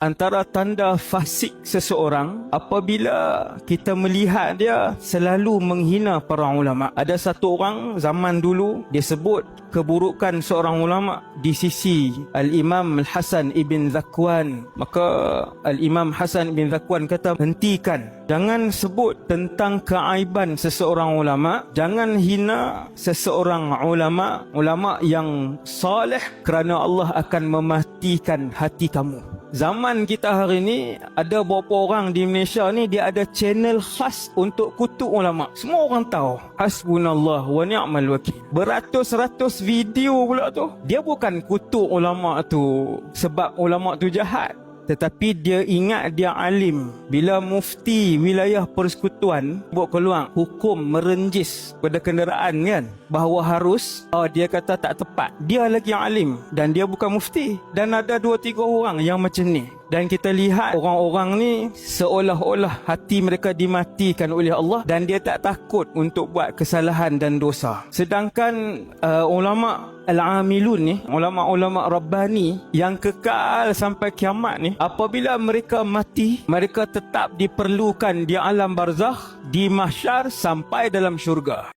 Antara tanda fasik seseorang apabila kita melihat dia selalu menghina para ulama. Ada satu orang zaman dulu dia sebut keburukan seorang ulama di sisi Al-Imam Al-Hasan Ibn Zakwan. Maka Al-Imam Hasan Ibn Zakwan kata, hentikan. Jangan sebut tentang keaiban seseorang ulama. Jangan hina seseorang ulama yang saleh, kerana Allah akan mematikan hati kamu. Zaman kita hari ni, ada beberapa orang di Malaysia ni, dia ada channel khas untuk kutuk ulama. Semua orang tahu. Hasbunallah wa ni'mal wakil. Beratus-ratus video pula tu. Dia bukan kutuk ulama tu sebab ulama tu jahat, tetapi dia ingat dia alim. Bila mufti wilayah persekutuan buat keluar hukum merenjis pada kenderaan kan, bahawa harus, dia kata tak tepat. Dia lagi alim dan dia bukan mufti. Dan ada 2-3 orang yang macam ni. Dan kita lihat orang-orang ni seolah-olah hati mereka dimatikan oleh Allah dan dia tak takut untuk buat kesalahan dan dosa. Sedangkan ulama al-amilun ni, ulama-ulama Rabbani yang kekal sampai kiamat ni, apabila mereka mati, mereka tetap diperlukan di alam barzakh, di mahsyar sampai dalam syurga.